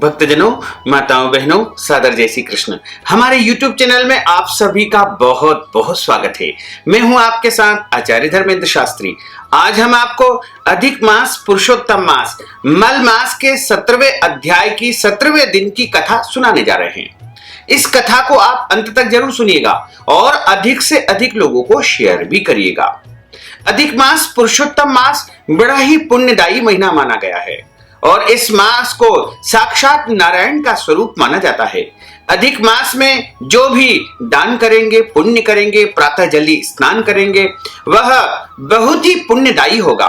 भक्तजनों, माताओं, बहनों, सादर जय श्री कृष्ण। हमारे YouTube चैनल में आप सभी का बहुत बहुत स्वागत है। मैं हूं आपके साथ आचार्य धर्मेंद्र शास्त्री। आज हम आपको अधिक मास पुरुषोत्तम मास मल मास के 17वें अध्याय की 17वें दिन की कथा सुनाने जा रहे हैं। इस कथा को आप अंत तक जरूर सुनिएगा और अधिक से अधिक लोगों को शेयर भी करिएगा। अधिक मास पुरुषोत्तम मास बड़ा ही पुण्यदायी महीना माना गया है और इस मास को साक्षात नारायण का स्वरूप माना जाता है। अधिक मास में जो भी दान करेंगे, पुण्य करेंगे, प्रातः जली स्नान करेंगे, वह बहुत ही पुण्यदायी होगा।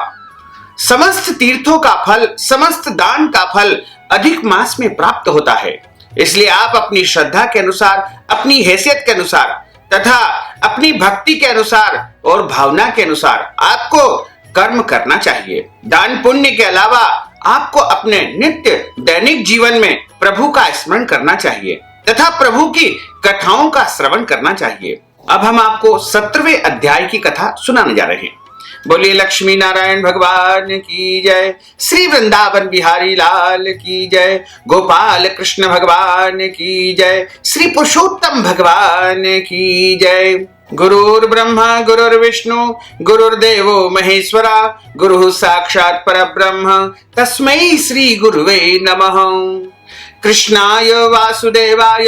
समस्त तीर्थों का फल, समस्त दान का फल अधिक मास में प्राप्त होता है। इसलिए आप अपनी श्रद्धा के अनुसार, अपनी हैसियत के अनुसार तथा अपनी भक्ति के अनुसार और भावना के अनुसार आपको कर्म करना चाहिए। दान पुण्य के अलावा आपको अपने नित्य दैनिक जीवन में प्रभु का स्मरण करना चाहिए तथा प्रभु की कथाओं का श्रवण करना चाहिए। अब हम आपको 17वें अध्याय की कथा सुनाने जा रहे हैं। बोलिए लक्ष्मी नारायण भगवान की जय, श्री वृंदावन बिहारी लाल की जय, गोपाल कृष्ण भगवान की जय, श्री पुरुषोत्तम भगवान की जय। गुरुर् ब्रह्मा गुरुर्विष्णु गुरुर्देवो महेश्वरा, गुरुः साक्षात् परब्रह्म तस्मै श्री गुरुवे नमः। कृष्णाय वासुदेवाय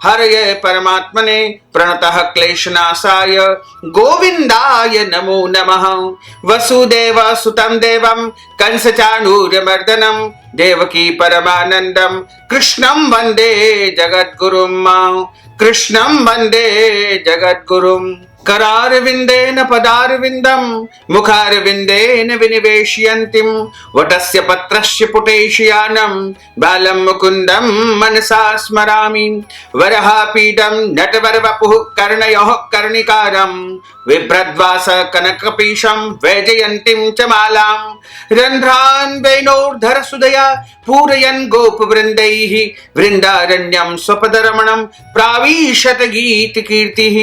हरये परमात्मने प्रणतः क्लेशनाशाय गोविंदाय नमो नमः। वसुदेव सुतं देवं कंसचाणूरमर्दनं देवकी परमानंदं कृष्णं वंदे जगद्गुरुं। कृष्णं वंदे जगद्गुरुं। करारविंदेन पदारविंदं मुखारविंदेन विनिवेशयन्तीं वटस्य पत्रस्य पुटेशयानं बालं मुकुन्दं मनसा स्मरामि। वरहापीडं नटवरवपुः कर्णयोः कर्णिकारं बिभ्रद्वास कनकपीशं वैजयन्तीं च मालां। रन्ध्रान् वेणोर्धर सुदया पूरयन् गोपवृन्दैः वृन्दारण्यं स्वपदरमणं प्राविशत गीतकीर्तिः।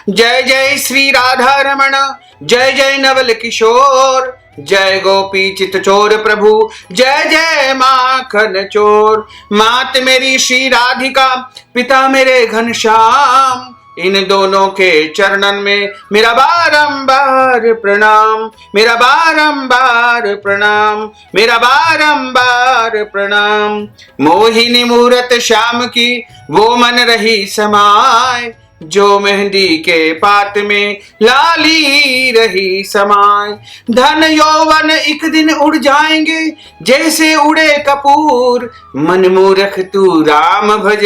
जय जय श्री राधा रमण, जय जय नवल किशोर, जय गोपी चित चोर प्रभु, जय जय माखन चोर। मात मेरी श्री राधिका, पिता मेरे घनश्याम, इन दोनों के चरणन में मेरा बारंबार प्रणाम, मेरा बारंबार प्रणाम, मेरा बारंबार प्रणाम। मोहिनी मूरत श्याम की वो मन रही समाय, जो मेहंदी के पात में लाली रही समाय। धन यौवन एक दिन उड़ जाएंगे जैसे उड़े कपूर, मन मूर्ख तू राम भज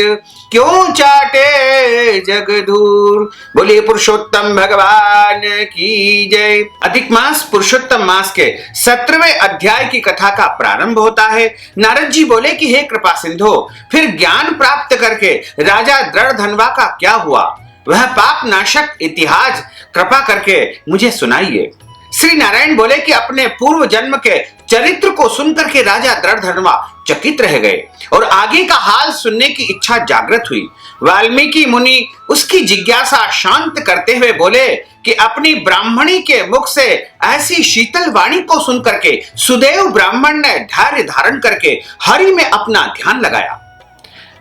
क्यों चाटे जग दूर। बोलिए पुरुषोत्तम भगवान की जय। अधिक मास पुरुषोत्तम मास के 17वें अध्याय की कथा का प्रारंभ होता है। नारद जी बोले कि हे कृपा सिंधु, फिर ज्ञान प्राप्त करके राजा दृढ़धनवा का क्या हुआ, वह पाप नाशक इतिहास कृपा करके मुझे सुनाइए। श्री नारायण बोले कि अपने पूर्व जन्म के चरित्र को सुनकर के राजा दृढ़धनवा चकित रह गए और आगे का हाल सुनने की इच्छा जागृत हुई। वाल्मीकि मुनि उसकी जिज्ञासा शांत करते हुए बोले कि अपनी ब्राह्मणी के मुख से ऐसी शीतल वाणी को सुनकर के सुदेव ब्राह्मण ने धैर्य धारण करके हरि में अपना ध्यान लगाया।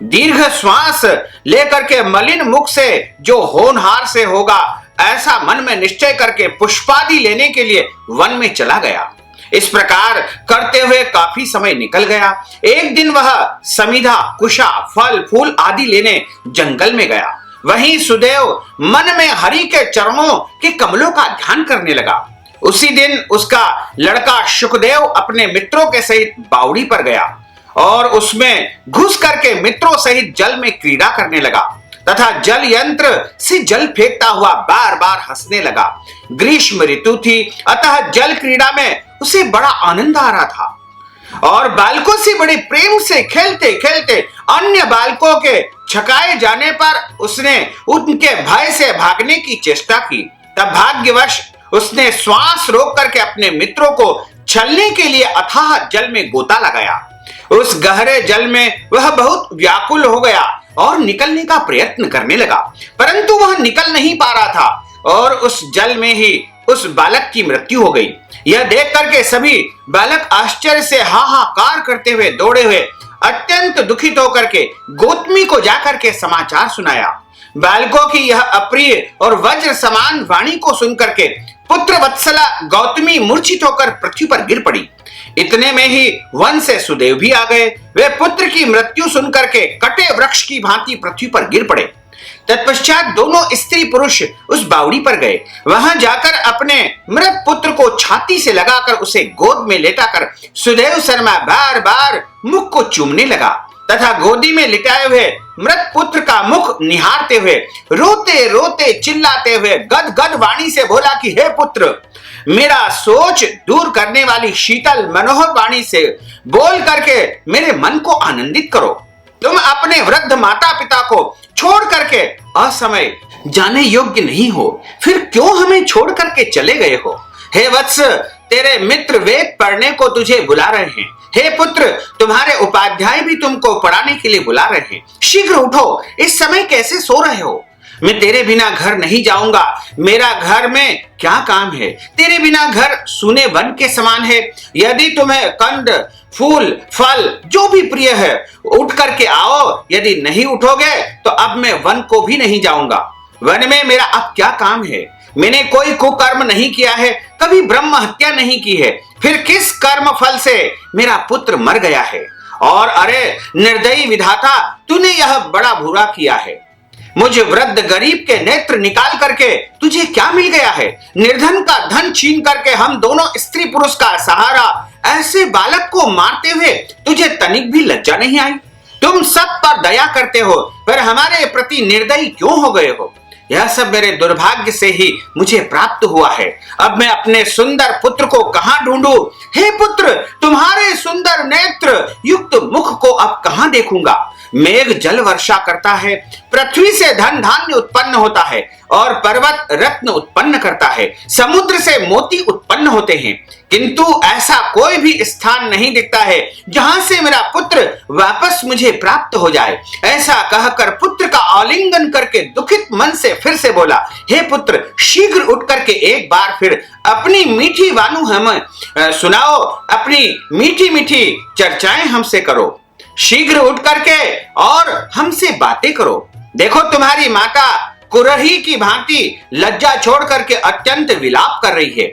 दीर्घ श्वास लेकर के मलिन मुख से जो होनहार से होगा, ऐसा मन में निश्चय करके पुष्पादि लेने के लिए वन में चला गया। इस प्रकार करते हुए काफी समय निकल गया। एक दिन वह समिधा, कुशा, फल फूल आदि लेने जंगल में गया। वहीं सुदेव मन में हरि के चरणों के कमलों का ध्यान करने लगा। उसी दिन उसका लड़का शुकदेव अपने मित्रों के सहित बावड़ी पर गया और उसमें घुस करके मित्रों सहित जल में क्रीड़ा करने लगा तथा जल यंत्र से जल फेंकता हुआ बार बार हंसने लगा। ग्रीष्म ऋतु थी, अतः जल क्रीड़ा में उसे बड़ा आनंद आ रहा था और बालकों से बड़े प्रेम से खेलते खेलते अन्य बालकों के छकाए जाने पर उसने उनके भय से भागने की चेष्टा की। तब भाग्यवश उसने श्वास रोक करके अपने मित्रों को छलने के लिए अथाह जल में गोता लगाया। उस गहरे जल में वह बहुत व्याकुल हो गया और निकलने का प्रयत्न करने लगा, परंतु वह निकल नहीं पा रहा था और उस जल में ही उस बालक की मृत्यु हो गई। यह देख करके सभी बालक आश्चर्य से हाहाकार करते हुए दौड़े हुए अत्यंत दुखित होकर के गौतमी को जाकर के समाचार सुनाया। बालकों की यह अप्रिय और वज्र समान वाणी को सुनकर के पुत्र वत्सला गौतमी मूर्छित होकर पृथ्वी पर गिर पड़ी। इतने में ही वन से सुदेव भी आ गए। वे पुत्र की मृत्यु सुनकर के कटे वृक्ष की भांति पृथ्वी पर गिर पड़े। तत्पश्चात दोनों स्त्री पुरुष उस बावड़ी पर गए। वहां जाकर अपने मृत पुत्र को छाती से लगाकर उसे गोद में लेटाकर सुदेव शर्मा बार बार मुख को चूमने लगा तथा गोदी में लिटाए हुए मृत पुत्र का मुख निहारते हुए रोते रोते चिल्लाते हुए गद गद वाणी से बोला कि हे पुत्र, मेरा सोच दूर करने वाली शीतल मनोहर वाणी से बोल करके मेरे मन को आनंदित करो। तुम अपने वृद्ध माता पिता को छोड़ करके असमय जाने योग्य नहीं हो, फिर क्यों हमें छोड़ करके चले गए हो? हे वत्स, तेरे मित्र वेद पढ़ने को तुझे बुला रहे हैं। हे पुत्र, तुम्हारे उपाध्याय भी तुमको पढ़ाने के लिए बुला रहे हैं। शीघ्र उठो, इस समय कैसे सो रहे हो? मैं तेरे बिना घर नहीं जाऊंगा। मेरा घर में क्या काम है? तेरे बिना घर सूने वन के समान है। यदि तुम्हें कंद फूल फल जो भी प्रिय है उठ करके आओ, यदि नहीं उठोगे तो अब मैं वन को भी नहीं जाऊंगा। वन में मेरा अब क्या काम है? मैंने कोई कुकर्म नहीं किया है, कभी ब्रह्म हत्या नहीं की है, फिर किस कर्म फल से मेरा पुत्र मर गया है? और अरे निर्दयी विधाता, तूने यह बड़ा बुरा किया है। मुझ वृद्ध गरीब के नेत्र निकाल करके तुझे क्या मिल गया है? निर्धन का धन छीन करके हम दोनों स्त्री पुरुष का सहारा ऐसे बालक को मारते हुए तुझे तनिक भी लज्जा नहीं आई? तुम सब पर दया करते हो, पर हमारे प्रति निर्दयी क्यों हो गए हो? यह सब मेरे दुर्भाग्य से ही मुझे प्राप्त हुआ है। अब मैं अपने सुंदर पुत्र को कहां ढूंढूं? हे पुत्र, तुम्हारे सुंदर नेत्र युक्त मुख को अब कहां देखूंगा? मेघ जल वर्षा करता है, पृथ्वी से धन धान्य उत्पन्न होता है और पर्वत रत्न उत्पन्न करता है, समुद्र से मोती उत्पन्न होते हैं, किंतु ऐसा कोई भी स्थान नहीं दिखता है जहां से मेरा पुत्र वापस मुझे प्राप्त हो जाए। ऐसा कहकर पुत्र का आलिंगन करके दुखित मन से फिर से बोला, हे पुत्र, शीघ्र उठ करके एक बार फिर अपनी मीठी वाणी हमें सुनाओ, अपनी मीठी मीठी चर्चाएं हमसे करो। शीघ्र उठ करके और हमसे बातें करो। देखो, तुम्हारी माता कुरही की भांति लज्जा छोड़ करके अत्यंत विलाप कर रही है।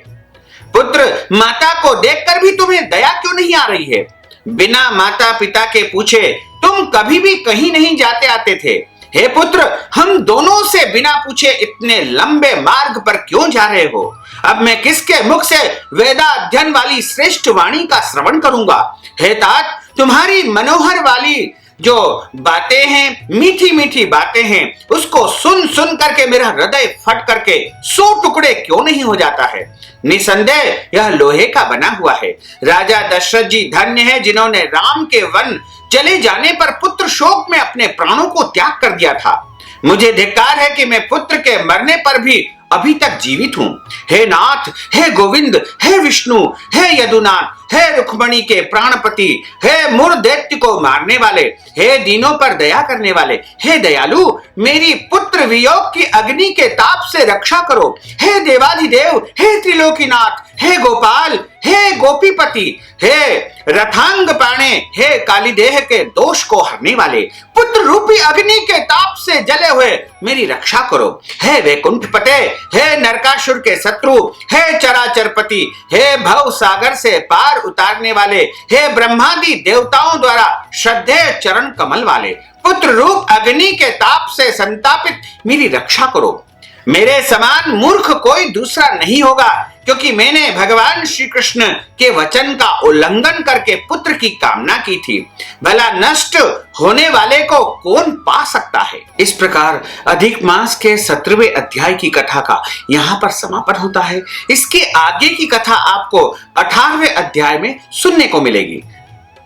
पुत्र, माता को देखकर भी तुम्हें दया क्यों नहीं आ रही है? बिना माता पिता के पूछे तुम कभी भी कहीं नहीं जाते आते थे। हे पुत्र, हम दोनों से बिना पूछे इतने लंबे मार्ग पर क्यों जा रहे हो? अब मैं किसके मुख से वेदाध्ययन वाली श्रेष्ठ वाणी का श्रवण करूंगा? हे तात, तुम्हारी मनोहर वाली जो बातें हैं, मीठी मीठी बातें हैं, उसको सुन सुन करके मेरा हृदय फट करके 100 टुकड़े क्यों नहीं हो जाता है? निसंदेह यह लोहे का बना हुआ है। राजा दशरथ जी धन्य है जिन्होंने राम के वन चले जाने पर पुत्र शोक में अपने प्राणों को त्याग कर दिया था। मुझे धिक्कार है कि मैं पुत्र के मरने पर भी अभी तक जीवित हूं। हे नाथ, हे गोविंद, हे विष्णु, हे यदुनाथ, हे रुक्मणी के प्राणपति, हे मूर दैत्य को मारने वाले, हे दीनों पर दया करने वाले, हे दयालु, मेरी पुत्र वियोग की अग्नि के ताप से रक्षा करो। हे देवाधिदेव, हे त्रिलोकीनाथ, हे गोपाल, हे गोपीपति, हे रथांग पाणे, हे कालीदेह के दोष को हरने वाले, पुत्र रूपी अग्नि के ताप से जले हुए मेरी रक्षा करो। हे वैकुंठपते, हे नरकासुर के शत्रु, हे चराचरपति, हे भव सागर से पार उतारने वाले, हे ब्रह्मादि देवताओं द्वारा श्रद्धेय चरण कमल वाले, पुत्र रूप अग्नि के ताप से संतापित मेरी रक्षा करो। मेरे समान मूर्ख कोई दूसरा नहीं होगा, क्योंकि मैंने भगवान श्री कृष्ण के वचन का उल्लंघन करके पुत्र की कामना की थी। भला नष्ट होने वाले को कौन पा सकता है? इस प्रकार अधिक मास के 17वें अध्याय की कथा का यहाँ पर समापन होता है। इसके आगे की कथा आपको 18वें अध्याय में सुनने को मिलेगी।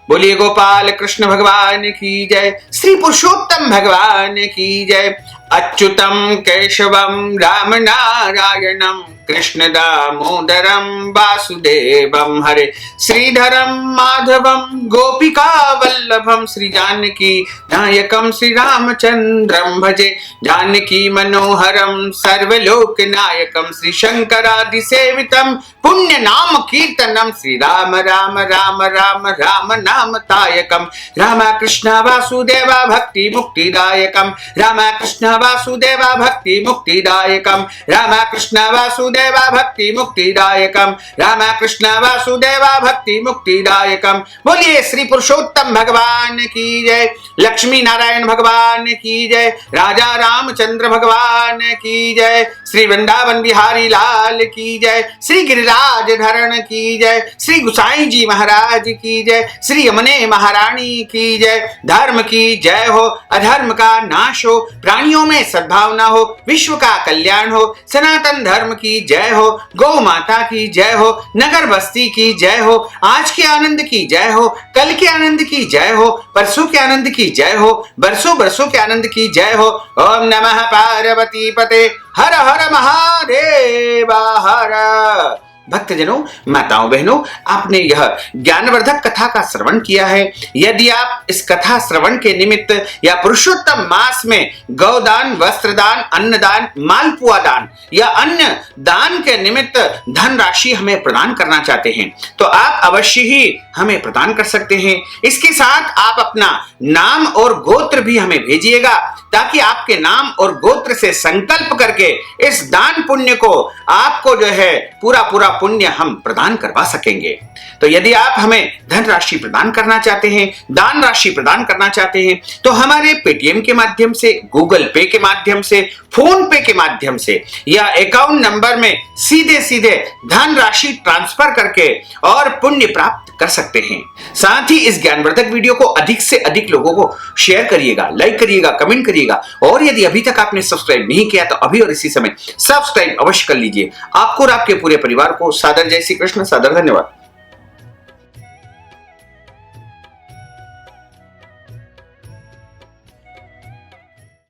बोलिए गोपाल कृष्ण भगवान की जय, श्री पुरुषोत्तम भगवान की जय। अच्युतम केशवम राम नारायणम कृष्ण दामोदरम वासुदेवम हरे श्रीधरम माधवम गोपिका वल्लभम श्री जानकी नायकम श्री रामचंद्रम भजे जानकी मनोहरम सर्वलोक नायकम श्री शंकरादि सेवितम पुण्य नाम कीर्तनम श्री राम राम राम राम राम नाम तायकम राम कृष्ण वासुदेवा भक्ति मुक्तिदायकम राम कृष्ण वासुदेवा भक्ति मुक्तिदायकम राम कृष्ण वासुदेवा भक्ति मुक्तिदायकम राम कृष्ण वासुदेवा भक्ति मुक्तिदायकम। बोलिए श्री पुरुषोत्तम भगवान की जय, लक्ष्मी नारायण भगवान की जय, राजा रामचंद्र भगवान की जय, श्री वृंदावन बिहारी लाल की जय, श्री गिरिराज धरण की जय, श्री गुसाई जी महाराज की जय, श्री यमुने महारानी की जय। धर्म की जय हो, अधर्म का नाश हो, प्राणियों में सद्भावना हो, विश्व का कल्याण हो, सनातन धर्म की जय हो, गौ माता की जय हो, नगर बस्ती की जय हो, आज के आनंद की जय हो, कल के आनंद की जय हो, परसों के आनंद की जय हो, बरसों बरसों के आनंद की जय हो। ओम नमः पार्वती पते हर हर महादेव हर। भक्तजनों, माताओं बहनों, आपने यह ज्ञानवर्धक कथा का श्रवण किया है। यदि आप इस कथा श्रवण के निमित्त या पुरुषोत्तम मास में गौदान, वस्त्रदान, अन्नदान, मालपुआ दान या अन्य दान के निमित्त धनराशि हमें प्रदान करना चाहते हैं तो आप अवश्य ही हमें प्रदान कर सकते हैं। इसके साथ आप अपना नाम और गोत्र भी हमें भेजिएगा ताकि आपके नाम और गोत्र से संकल्प करके इस दान पुण्य को आपको जो है पूरा पूरा पुण्य हम प्रदान करवा सकेंगे। तो यदि आप हमें धन राशि प्रदान करना चाहते हैं, दान राशि प्रदान करना चाहते हैं तो हमारे पेटीएम के माध्यम से, गूगल पे के माध्यम से, फोन पे के माध्यम से या अकाउंट नंबर में सीधे सीधे धन राशि ट्रांसफर करके और पुण्य प्राप्त कर सकते हैं। साथ ही इस ज्ञानवर्धक वीडियो को अधिक से अधिक लोगों को शेयर करिएगा, लाइक करिएगा, कमेंट करिएगा और यदि अभी तक आपने सब्सक्राइब नहीं किया तो अभी और इसी समय सब्सक्राइब अवश्य कर लीजिए। आपको और आपके पूरे परिवार को सादर जय श्री कृष्ण, सादर धन्यवाद।